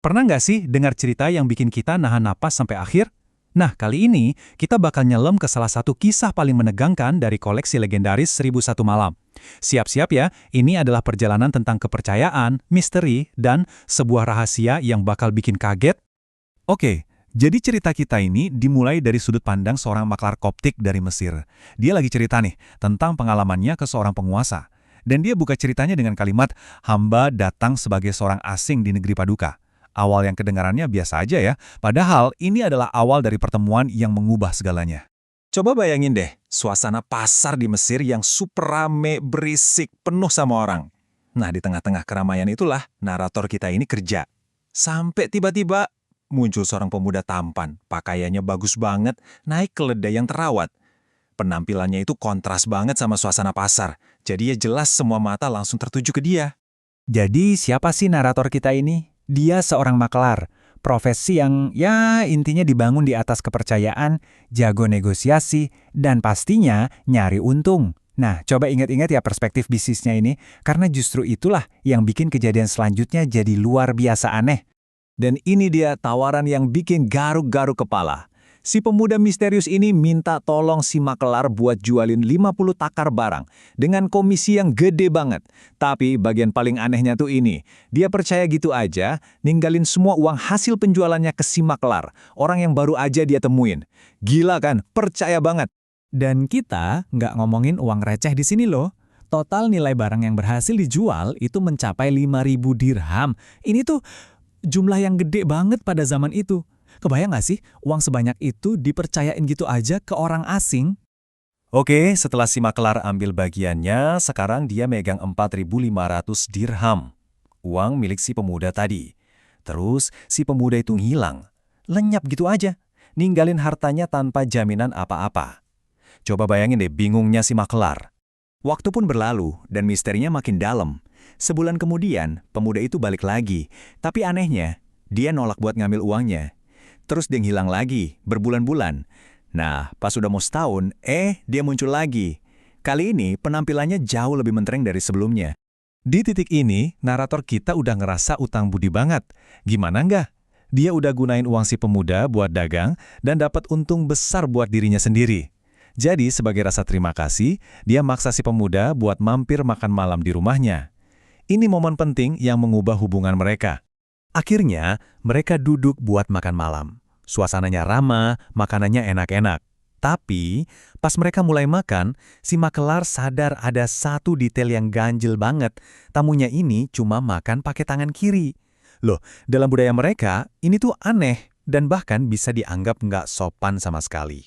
Pernah nggak sih dengar cerita yang bikin kita nahan napas sampai akhir? Nah, kali ini kita bakal nyelam ke salah satu kisah paling menegangkan dari koleksi legendaris 1001 Malam. Siap-siap ya, ini adalah perjalanan tentang kepercayaan, misteri, dan sebuah rahasia yang bakal bikin kaget. Oke, jadi cerita kita ini dimulai dari sudut pandang seorang maklar koptik dari Mesir. Dia lagi cerita nih tentang pengalamannya ke seorang penguasa. Dan dia buka ceritanya dengan kalimat, hamba datang sebagai seorang asing di negeri Paduka. Awal yang kedengarannya biasa aja ya, padahal ini adalah awal dari pertemuan yang mengubah segalanya. Coba bayangin deh, suasana pasar di Mesir yang super rame, berisik, penuh sama orang. Nah, di tengah-tengah keramaian itulah narator kita ini kerja. Sampai tiba-tiba muncul seorang pemuda tampan, pakaiannya bagus banget, naik keledai yang terawat. Penampilannya itu kontras banget sama suasana pasar, jadi ya jelas semua mata langsung tertuju ke dia. Jadi siapa sih narator kita ini? Dia seorang maklar, profesi yang ya intinya dibangun di atas kepercayaan, jago negosiasi, dan pastinya nyari untung. Nah, coba ingat-ingat ya perspektif bisnisnya ini, karena justru itulah yang bikin kejadian selanjutnya jadi luar biasa aneh. Dan ini dia tawaran yang bikin garuk-garuk kepala. Si pemuda misterius ini minta tolong si makelar buat jualin 50 takar barang dengan komisi yang gede banget. Tapi bagian paling anehnya tuh ini, dia percaya gitu aja, ninggalin semua uang hasil penjualannya ke si makelar, orang yang baru aja dia temuin. Gila kan? Percaya banget. Dan kita nggak ngomongin uang receh di sini loh. Total nilai barang yang berhasil dijual itu mencapai 5.000 dirham. Ini tuh jumlah yang gede banget pada zaman itu. Kebayang nggak sih uang sebanyak itu dipercayain gitu aja ke orang asing? Oke, setelah si maklar ambil bagiannya, sekarang dia megang 4.500 dirham. Uang milik si pemuda tadi. Terus si pemuda itu ngilang. Lenyap gitu aja. Ninggalin hartanya tanpa jaminan apa-apa. Coba bayangin deh bingungnya si maklar. Waktu pun berlalu dan misterinya makin dalam. Sebulan kemudian, pemuda itu balik lagi. Tapi anehnya, dia nolak buat ngambil uangnya. Terus dia ngilang lagi, berbulan-bulan. Nah, pas sudah mau setahun, dia muncul lagi. Kali ini penampilannya jauh lebih mentereng dari sebelumnya. Di titik ini, narator kita udah ngerasa utang budi banget. Gimana nggak? Dia udah gunain uang si pemuda buat dagang dan dapat untung besar buat dirinya sendiri. Jadi, sebagai rasa terima kasih, dia maksa si pemuda buat mampir makan malam di rumahnya. Ini momen penting yang mengubah hubungan mereka. Akhirnya, mereka duduk buat makan malam. Suasananya ramah, makanannya enak-enak. Tapi, pas mereka mulai makan, si makelar sadar ada satu detail yang ganjil banget. Tamunya ini cuma makan pakai tangan kiri. Loh, dalam budaya mereka, ini tuh aneh dan bahkan bisa dianggap nggak sopan sama sekali.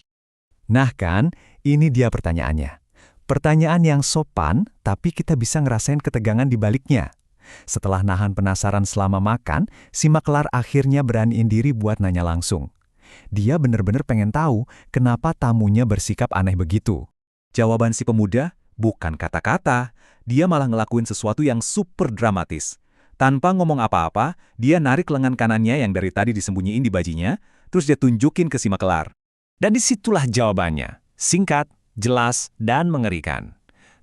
Nah kan, ini dia pertanyaannya. Pertanyaan yang sopan, tapi kita bisa ngerasain ketegangan di baliknya. Setelah nahan penasaran selama makan, si maklar akhirnya beraniin diri buat nanya langsung. Dia bener-bener pengen tahu kenapa tamunya bersikap aneh begitu. Jawaban si pemuda bukan kata-kata, dia malah ngelakuin sesuatu yang super dramatis. Tanpa ngomong apa-apa, dia narik lengan kanannya yang dari tadi disembunyiin di bajinya, terus dia tunjukin ke si maklar. Dan disitulah jawabannya, singkat, jelas, dan mengerikan.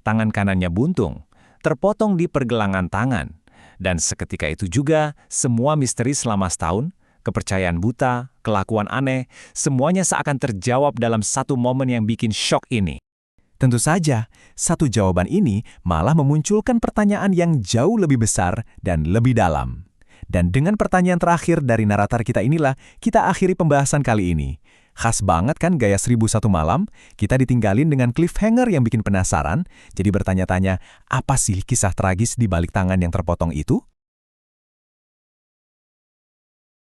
Tangan kanannya buntung, terpotong di pergelangan tangan. Dan seketika itu juga, semua misteri selama setahun, kepercayaan buta, kelakuan aneh, semuanya seakan terjawab dalam satu momen yang bikin syok ini. Tentu saja, satu jawaban ini malah memunculkan pertanyaan yang jauh lebih besar dan lebih dalam. Dan dengan pertanyaan terakhir dari narator kita inilah, kita akhiri pembahasan kali ini. Khas banget kan gaya 1001 Malam? Kita ditinggalin dengan cliffhanger yang bikin penasaran. Jadi bertanya-tanya, apa sih kisah tragis di balik tangan yang terpotong itu?